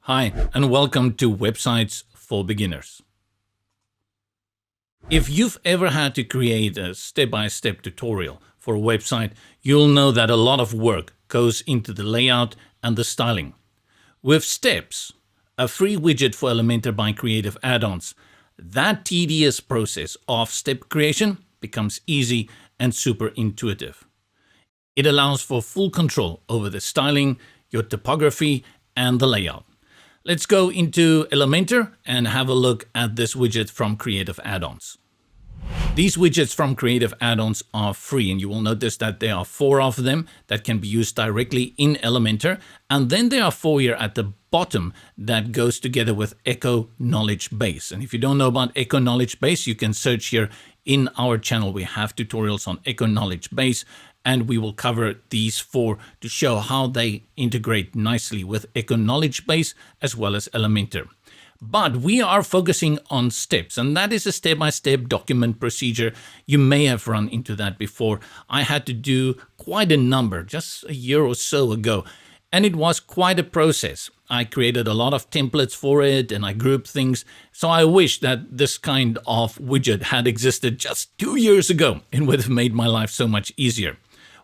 Hi, and welcome to Websites for Beginners. If you've ever had to create a step-by-step tutorial for a website, you'll know that a lot of work goes into the layout and the styling. With Steps, a free widget for Elementor by Creative Add-Ons, that tedious process of step creation becomes easy and super intuitive. It allows for full control over the styling, your typography, and the layout. Let's go into Elementor and have a look at this widget from Creative Add-Ons. These widgets from Creative Add-Ons are free, and you will notice that there are 4 of them that can be used directly in Elementor. And then there are 4 here at the bottom that goes together with Echo Knowledge Base. And if you don't know about Echo Knowledge Base, you can search here in our channel. We have tutorials on Echo Knowledge Base, and we will cover these 4 to show how they integrate nicely with Echo Knowledge Base as well as Elementor. But we are focusing on steps, and that is a step-by-step document procedure. You may have run into that before. I had to do quite a number just a year or so ago, and it was quite a process. I created a lot of templates for it, and I grouped things. So I wish that this kind of widget had existed just 2 years ago. It would have made my life so much easier.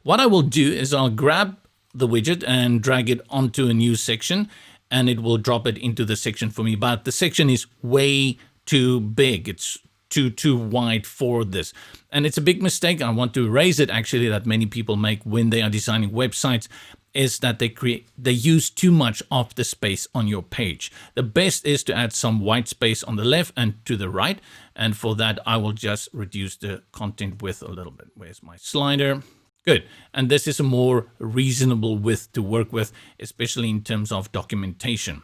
What I will do is I'll grab the widget and drag it onto a new section, and it will drop it into the section for me. But the section is way too big. It's too wide for this. And it's a big mistake. I want to erase it actually that many people make when they are designing websites, is that they use too much of the space on your page. The best is to add some white space on the left and to the right. And for that, I will just reduce the content width a little bit. Where's my slider? Good. And this is a more reasonable width to work with, especially in terms of documentation.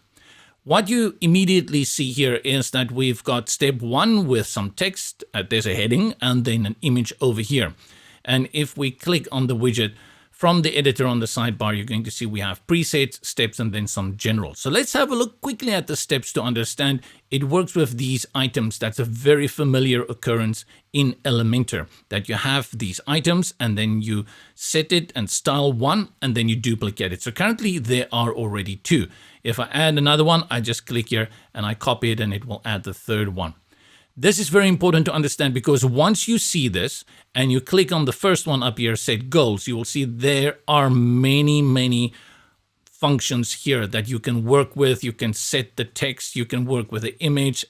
What you immediately see here is that we've got step 1 with some text. There's a heading and then an image over here. And if we click on the widget from the editor on the sidebar, you're going to see we have presets, steps, and then some general. So let's have a look quickly at the steps to understand it works with these items. That's a very familiar occurrence in Elementor, that you have these items and then you set it and style one and then you duplicate it. So currently there are already 2. If I add another one, I just click here and I copy it and it will add the 3rd one. This is very important to understand because once you see this and you click on the first one up here, set goals, you will see there are many functions here that you can work with. You can set the text, you can work with the image.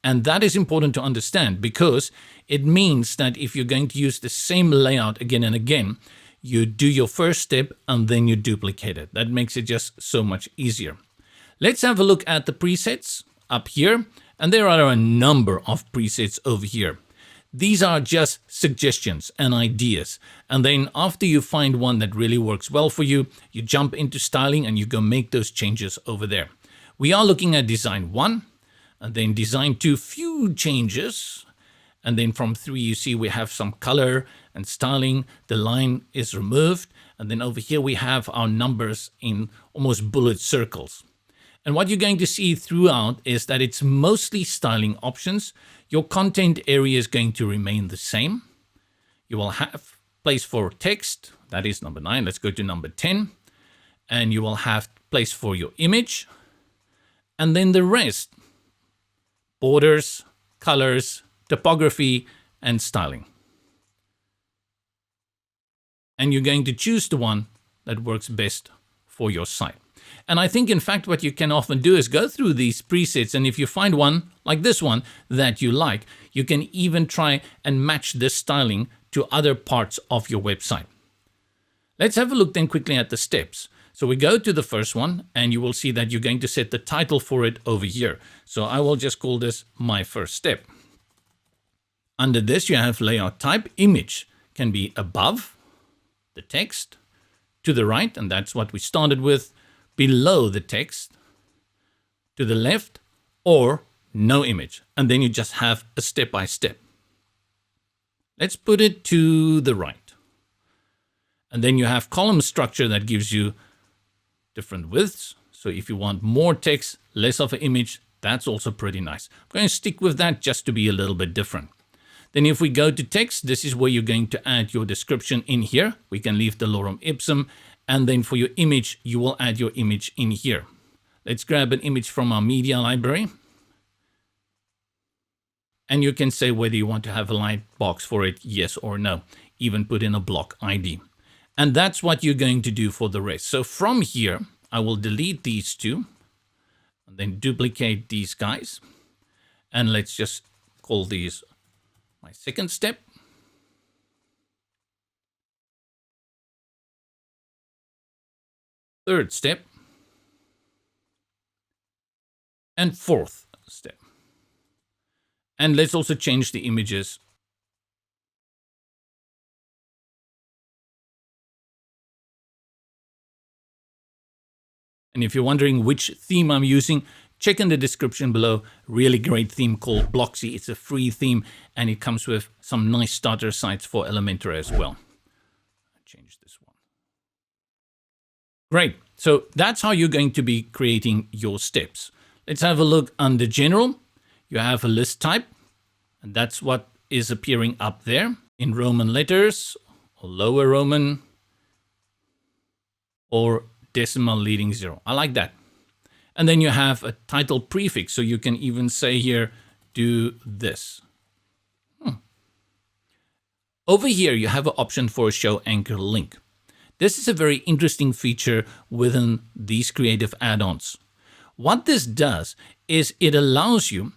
And that is important to understand because it means that if you're going to use the same layout again and again, you do your first step and then you duplicate it. That makes it just so much easier. Let's have a look at the presets up here. And there are a number of presets over here. These are just suggestions and ideas. And then after you find one that really works well for you, you jump into styling and you go make those changes over there. We are looking at design 1 and then design 2, few changes. And then from 3, you see we have some color and styling. The line is removed. And then over here we have our numbers in almost bullet circles. And what you're going to see throughout is that it's mostly styling options. Your content area is going to remain the same. You will have place for text. That is number 9. Let's go to number 10. And you will have place for your image. And then the rest, borders, colors, typography, and styling. And you're going to choose the one that works best for your site. And I think, in fact, what you can often do is go through these presets. And if you find one like this one that you like, you can even try and match this styling to other parts of your website. Let's have a look then quickly at the steps. So we go to the first one and you will see that you're going to set the title for it over here. So I will just call this my first step. Under this, you have layout type. Image can be above the text, to the right, and that's what we started with. Below the text, to the left, or no image. And then you just have a step-by-step. Let's put it to the right. And then you have column structure that gives you different widths. So if you want more text, less of an image, that's also pretty nice. I'm going to stick with that just to be a little bit different. Then if we go to text, this is where you're going to add your description in here. We can leave the lorem ipsum. And then for your image, you will add your image in here. Let's grab an image from our media library. And you can say whether you want to have a light box for it, yes or no. Even put in a block ID. And that's what you're going to do for the rest. So from here, I will delete these two. And then duplicate these guys. And let's just call these my second step. Third step. And fourth step. And let's also change the images. And if you're wondering which theme I'm using, check in the description below. Really great theme called Blocksy. It's a free theme and it comes with some nice starter sites for Elementor as well. I'll change this one. Great. So that's how you're going to be creating your steps. Let's have a look under General. You have a list type, and that's what is appearing up there in Roman letters or lower Roman or decimal leading 0. I like that. And then you have a title prefix, so you can even say here, do this. Over here, you have an option for a show anchor link. This is a very interesting feature within these creative add-ons. What this does is it allows you,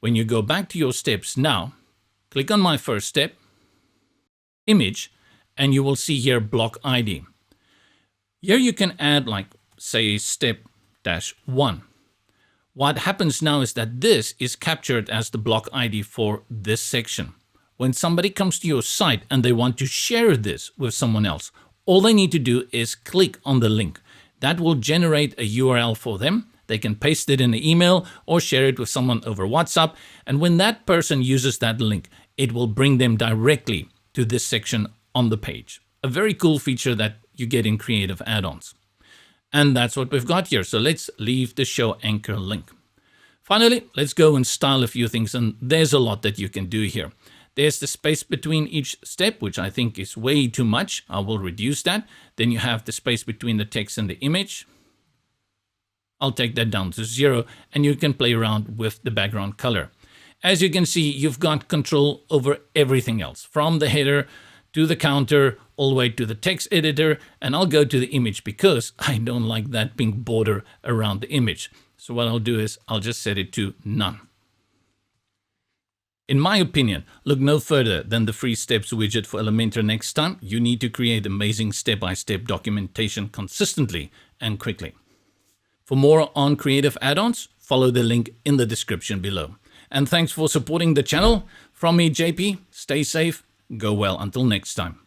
when you go back to your steps now, click on my first step, image, and you will see here block ID. Here you can add like, say, step -1. What happens now is that this is captured as the block ID for this section. When somebody comes to your site and they want to share this with someone else, all they need to do is click on the link. That will generate a URL for them. They can paste it in the email or share it with someone over WhatsApp. And when that person uses that link, it will bring them directly to this section on the page. A very cool feature that you get in Creative Add-ons. And that's what we've got here. So let's leave the show anchor link. Finally, let's go and style a few things. And there's a lot that you can do here. There's the space between each step, which I think is way too much. I will reduce that. Then you have the space between the text and the image. I'll take that down to 0, and you can play around with the background color. As you can see, you've got control over everything else, from the header to the counter, all the way to the text editor, and I'll go to the image because I don't like that pink border around the image. So what I'll do is I'll just set it to none. In my opinion, look no further than the free steps widget for Elementor next time you need to create amazing step-by-step documentation consistently and quickly. For more on Creative Add-ons, follow the link in the description below. And thanks for supporting the channel. From me, JP, stay safe, go well until next time.